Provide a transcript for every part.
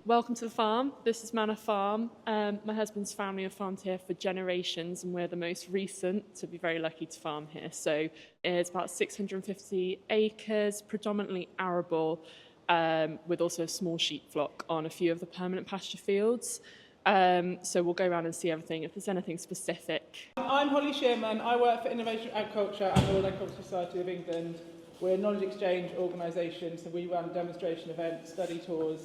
Welcome to the farm. This is Manor Farm. My husband's family have farmed here for generations and we're the most recent to be very lucky to farm here. So it's about 650 acres, predominantly arable, with also a small sheep flock on a few of the permanent pasture fields. So we'll go around and see everything if there's anything specific. I'm Holly Shearman. I work for Innovation Agriculture and the Royal Agricultural Society of England. We're a knowledge exchange organisation, so we run demonstration events, study tours,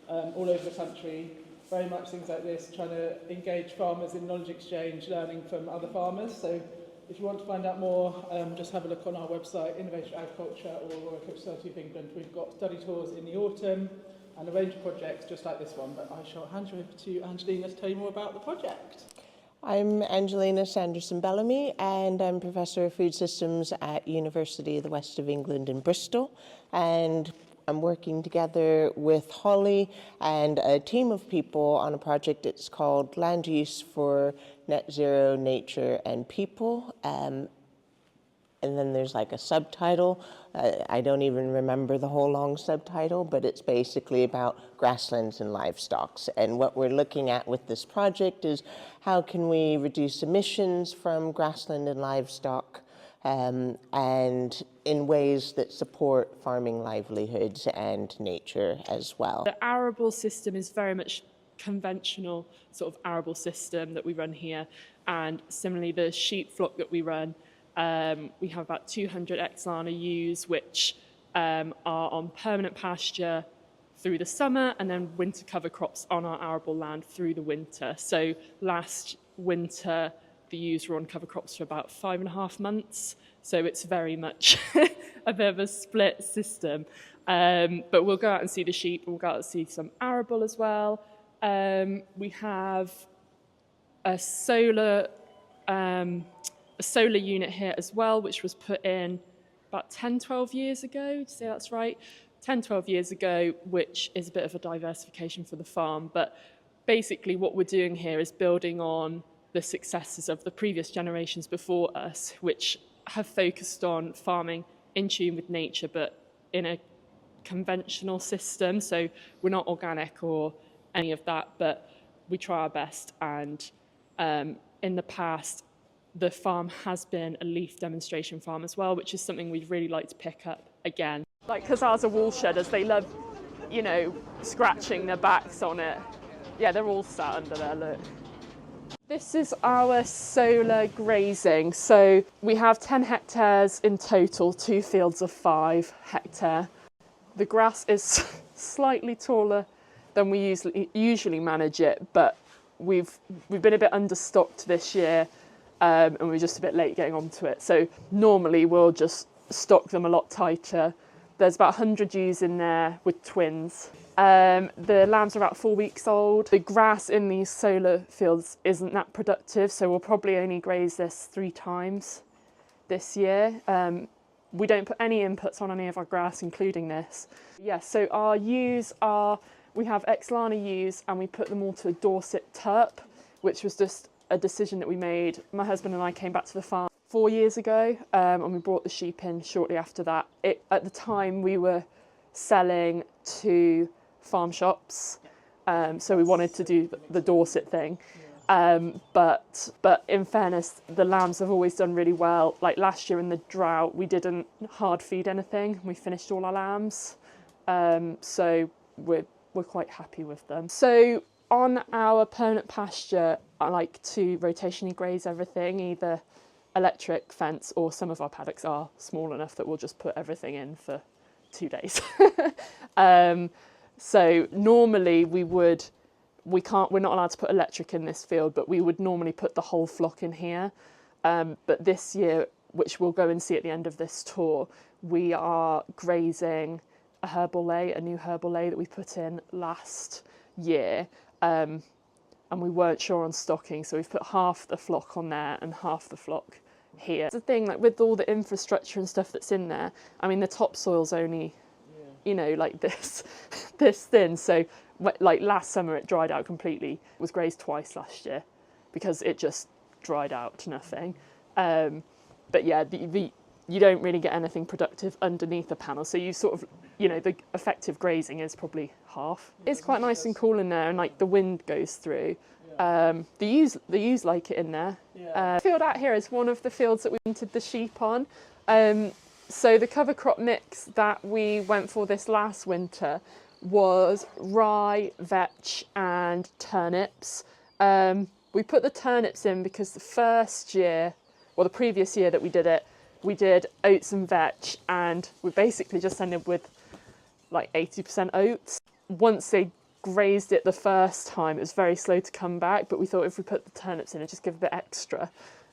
all over the country, very much things like this, trying to engage farmers in knowledge exchange, learning from other farmers. So if you want to find out more, just have a look on our website, Innovation Agriculture or Royal Agricultural Society of England. We've got study tours in the autumn and a range of projects just like this one, but I shall hand you over to Angelina to tell you more about the project. I'm Angelina Sanderson-Bellamy and I'm Professor of Food Systems at University of the West of England in Bristol, and I'm working together with Holly and a team of people on a project. It's called Land Use for Net Zero Nature and People. And then there's like a subtitle. I don't even remember the whole long subtitle, but it's basically about grasslands and livestock. And what we're looking at with this project is how can we reduce emissions from grassland and livestock, and in ways that support farming livelihoods and nature as well. The arable system is very much conventional sort of arable system that we run here, and similarly the sheep flock that we run, we have about 200 ex-Lana ewes which are on permanent pasture through the summer and then winter cover crops on our arable land through the winter. So last winter the ewes were on cover crops for about 5.5 months, so it's very much a bit of a split system. But we'll go out and see the sheep, we'll go out and see some arable as well. We have a solar unit here as well, which was put in about 10-12 years ago, to say that's right, 10-12 years ago, which is a bit of a diversification for the farm. But basically what we're doing here is building on the successes of the previous generations before us, which have focused on farming in tune with nature, but in a conventional system. So we're not organic or any of that, but we try our best. And in the past, the farm has been a leaf demonstration farm as well, which is something we'd really like to pick up again. Like, because ours are wool shedders, they love, you know, scratching their backs on it. Yeah, they're all sat under there, look. This is our solar grazing. So we have 10 hectares in total, 2 fields of 5 hectare. The grass is slightly taller than we usually manage it, but we've been a bit understocked this year, and we're just a bit late getting onto it. So normally we'll just stock them a lot tighter. There's about 100 ewes in there with twins. The lambs are about 4 weeks old. The grass in these solar fields isn't that productive, so we'll probably only graze this 3 times this year. We don't put any inputs on any of our grass, including this. Yeah, so our ewes are, we have ex-Lana ewes and we put them all to a Dorset turp, which was just a decision that we made. My husband and I came back to the farm 4 years ago, and we brought the sheep in shortly after that. At the time we were selling to farm shops, so we wanted to do the Dorset thing. But in fairness, the lambs have always done really well. Like last year in the drought, we didn't hard feed anything. We finished all our lambs, so we're quite happy with them. So on our permanent pasture, I like to rotationally graze everything, either electric fence, or some of our paddocks are small enough that we'll just put everything in for 2 days. So normally we're not allowed to put electric in this field, but we would normally put the whole flock in here. But this year, which we'll go and see at the end of this tour, we are grazing a herbal lay, a new herbal lay that we put in last year. And we weren't sure on stocking, so we've put half the flock on there and half the flock here. The thing, like with all the infrastructure and stuff that's in there, I mean the topsoil's only, you know, like this thin. So like last summer it dried out completely. It was grazed twice last year because it just dried out to nothing. But yeah, you don't really get anything productive underneath the panel. So you sort of you know, the effective grazing is probably half. It's quite nice and cool in there, and like the wind goes through. The ewes like it in there. The field out here is one of the fields that we planted the sheep on. So the cover crop mix that we went for this last winter was rye, vetch and turnips. We put the turnips in because the first year, well the previous year that we did it, we did oats and vetch, and we basically just ended with like 80% oats. Once they grazed it the first time, it was very slow to come back, but we thought if we put the turnips in, it'd just give a bit extra.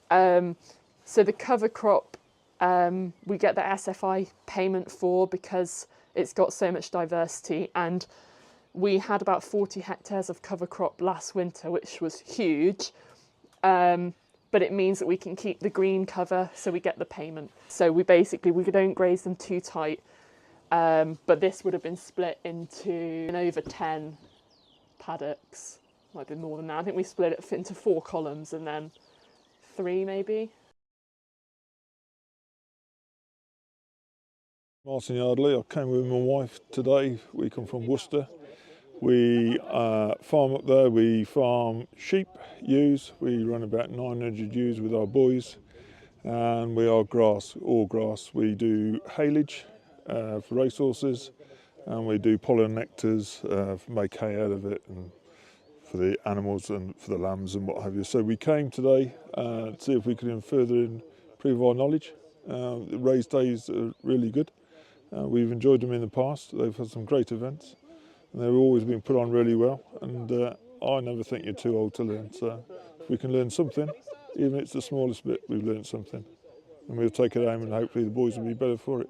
So the cover crop, we get the SFI payment for because it's got so much diversity, and we had about 40 hectares of cover crop last winter, which was huge. But it means that we can keep the green cover, so we get the payment. So we don't graze them too tight, but this would have been split into over 10 paddocks, might be more than that. I think we split it into 4 columns and then 3 maybe. Martin Yardley, I came with my wife today. We come from Worcester. We farm up there, we farm sheep, ewes. We run about 900 ewes with our boys, and we are all grass. We do haylage for racehorses, and we do pollen nectars, make hay out of it, and for the animals and for the lambs and what have you. So we came today to see if we could further improve our knowledge. The race days are really good. We've enjoyed them in the past. They've had some great events. And they've always been put on really well, and I never think you're too old to learn, so if we can learn something, even if it's the smallest bit, we've learned something, and we'll take it home and hopefully the boys will be better for it.